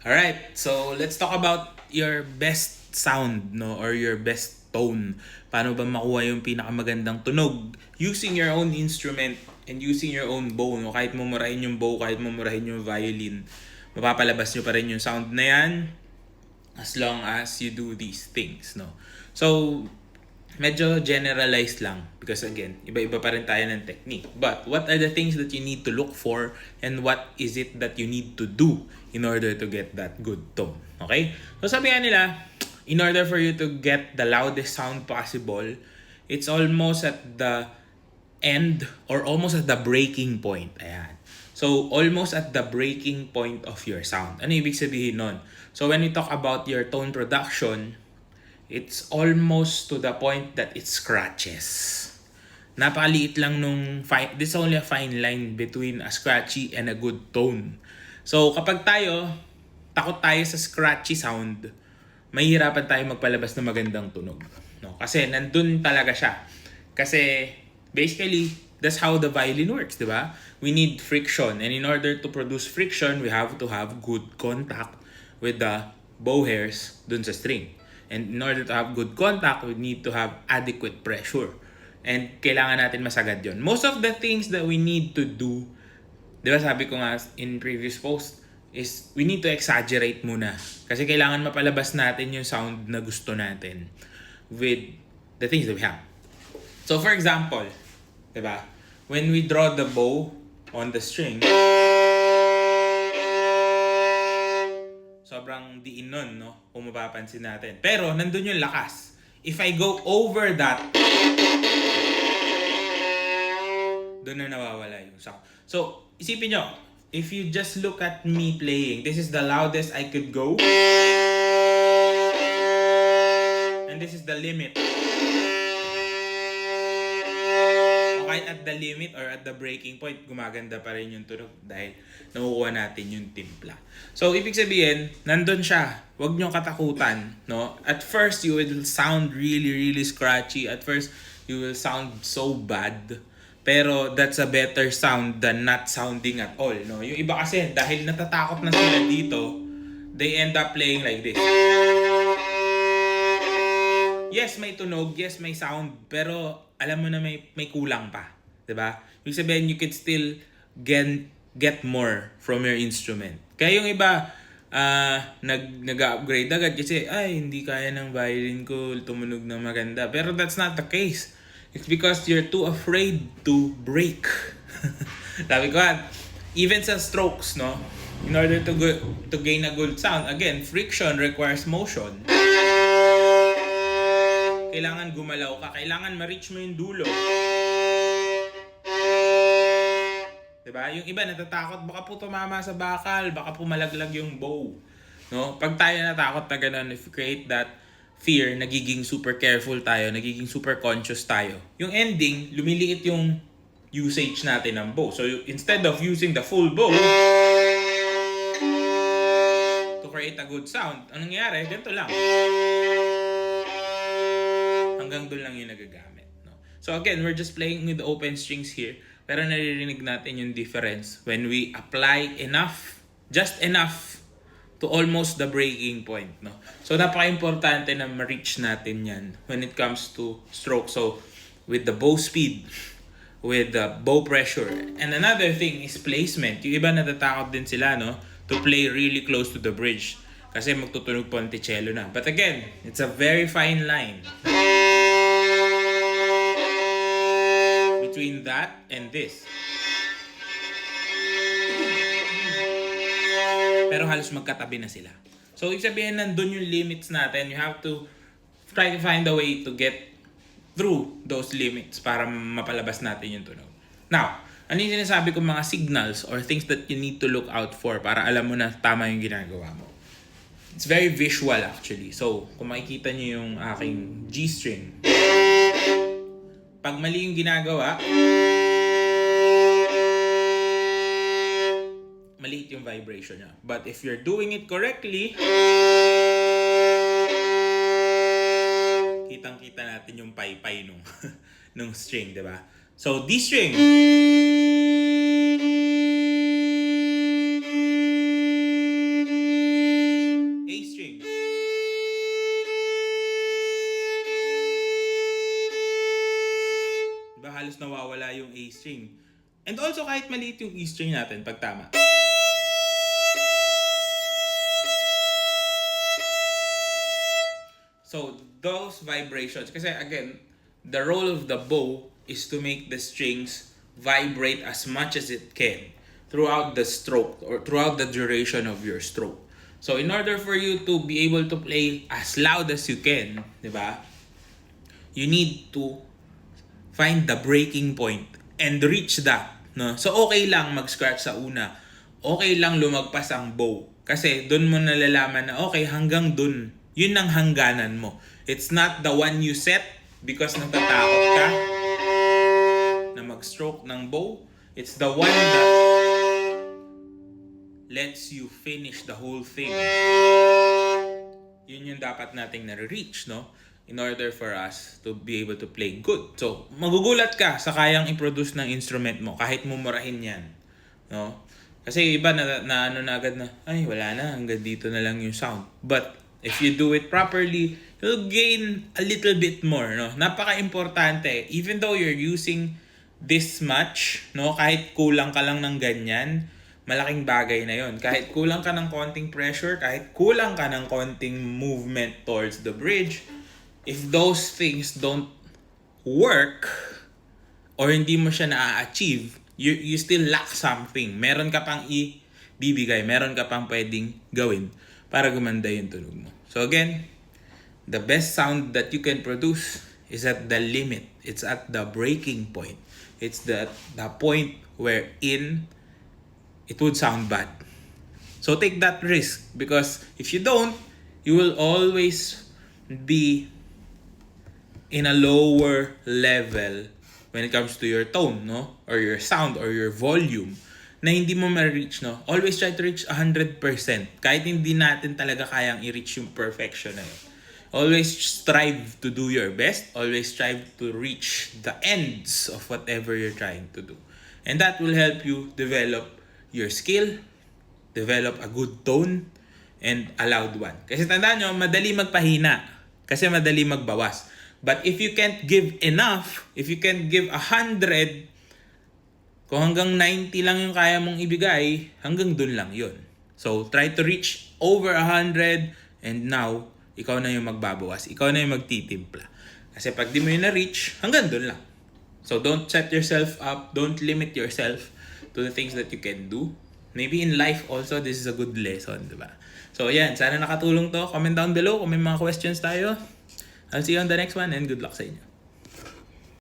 Alright, so let's talk about your best sound, no, or your best tone. Paano ba makuha yung pinakamagandang tunog using your own instrument and using your own bow, no? Kahit mumurahin yung bow, kahit mumurahin yung violin, mapapalabas nyo pa rin yung sound na yan as long as you do these things, no? So, medyo generalized lang because again, iba-iba pa rin tayo ng technique. But what are the things that you need to look for and what is it that you need to do in order to get that good tone? Okay? So sabi nga nila, in order for you to get the loudest sound possible, it's almost at the end or almost at the breaking point. Ayan. So, almost at the breaking point of your sound. Ano ibig sabihin nun? So, when we talk about your tone production, it's almost to the point that it scratches. Napakaliit lang nung fine, this is only a fine line between a scratchy and a good tone. So kapag takot tayo sa scratchy sound, mahihirapan tayo magpalabas ng magandang tunog. No? Kasi nandun talaga siya. Kasi basically, that's how the violin works, di ba? We need friction. And in order to produce friction, we have to have good contact with the bow hairs dun sa string. And in order to have good contact, we need to have adequate pressure. And kailangan natin masagad yon. Most of the things that we need to do, di ba sabi ko nga in previous post, is we need to exaggerate muna. Kasi kailangan mapalabas natin yung sound na gusto natin with the things that we have. So for example, di ba, when we draw the bow on the string, sobrang diin nun, no? Kung mapapansin natin. Pero, nandun yung lakas. If I go over that, doon na nawawala yung sound. So, isipin nyo, if you just look at me playing, this is the loudest I could go. And this is the limit. Kahit at the limit or at the breaking point, gumaganda pa rin yung tunog dahil nakukuha natin yung timpla. So, ibig sabihin, nandun siya. Huwag nyo katakutan. No? At first, you will sound really, really scratchy. At first, you will sound so bad. Pero that's a better sound than not sounding at all. No? Yung iba kasi, dahil natatakot na sila dito, they end up playing like this. Yes, may tunog, yes, may sound, pero alam mo na may kulang pa, 'di ba? Ibig sabihin you could still get more from your instrument. Kaya yung iba nag-upgrade agad kasi ay hindi kaya ng violin ko tumunog ng maganda. Pero that's not the case. It's because you're too afraid to break. Sabi ko even sa strokes, no? In order to gain a good sound, again, friction requires motion. Kailangan gumalaw ka. Kailangan ma-reach mo yung dulo. Diba? Yung iba natatakot, baka po tumama sa bakal, baka po malaglag yung bow. No? Pag tayo natakot na ganun, if you create that fear, nagiging super careful tayo, nagiging super conscious tayo. Yung ending, lumiliit yung usage natin ng bow. So instead of using the full bow to create a good sound, anong nangyayari? Ganito lang. Hanggang doon lang yung nagagamit. No? So again, we're just playing with the open strings here. Pero naririnig natin yung difference when we apply enough, just enough, to almost the breaking point. No? So napaka-importante na ma-reach natin yan when it comes to stroke. So with the bow speed, with the bow pressure. And another thing is placement. Yung iba natatakot din sila, no? To play really close to the bridge. Kasi magtutunog ponticello na. But again, it's a very fine line between that and this. Pero halos magkatabi na sila. So, ibig sabihin, nandun yung limits natin. You have to try to find a way to get through those limits para mapalabas natin yung tunog. Now, ano yung sinasabi kong mga signals or things that you need to look out for para alam mo na tama yung ginagawa mo? It's very visual actually. So, kung makikita nyo yung aking G-string, pag mali yung ginagawa, maliit yung vibration niya. But if you're doing it correctly, kitang-kita natin yung pay-pay nung string, di ba? So, D string. And also kahit maliit yung E string natin pag tama. So those vibrations, kasi again, the role of the bow is to make the strings vibrate as much as it can throughout the stroke or throughout the duration of your stroke. So in order for you to be able to play as loud as you can, di ba? You need to find the breaking point and reach that, no? So okay lang mag-scratch sa una. Okay lang lumagpas ang bow. Kasi doon mo nalalaman na okay, hanggang doon. Yun ang hangganan mo. It's not the one you set because natatakot ka na mag-stroke ng bow. It's the one that lets you finish the whole thing. Yun yung dapat nating nare-reach, no? In order for us to be able to play good. So, magugulat ka sa kayang i-produce ng instrument mo kahit mumurahin yan. No? Kasi iba na ano na agad na, ay wala na, hanggang dito na lang yung sound. But, if you do it properly, you'll gain a little bit more. No? Napaka-importante. Even though you're using this much, no? Kahit kulang ka lang ng ganyan, malaking bagay na yon. Kahit kulang ka ng konting pressure, kahit kulang ka ng konting movement towards the bridge, if those things don't work or hindi mo siya na-achieve, you still lack something. Meron ka pang ibibigay, meron ka pang pwedeng gawin para gumanda yung tunog mo. So again, the best sound that you can produce is at the limit. It's at the breaking point. It's the point wherein it would sound bad. So take that risk, because if you don't, you will always be in a lower level when it comes to your tone, no? Or your sound, or your volume, na hindi mo ma-reach, no? Always try to reach 100%. Kahit hindi natin talaga kayang i-reach yung perfection na yun. Always strive to do your best. Always strive to reach the ends of whatever you're trying to do. And that will help you develop your skill, develop a good tone, and a loud one. Kasi tandaan nyo, madali magpahina. Kasi madali magbawas. But if you can't give enough, if you can't give 100, kung hanggang 90 lang yung kaya mong ibigay, hanggang dun lang yun. So, try to reach over 100, and now, ikaw na yung magbabawas. Ikaw na yung magtitimpla. Kasi pag di mo yun na-reach, hanggang dun lang. So, don't set yourself up. Don't limit yourself to the things that you can do. Maybe in life also, this is a good lesson, diba? So, yan. Sana nakatulong to. Comment down below kung may mga questions tayo. I'll see you on the next one, and good luck sa inyo.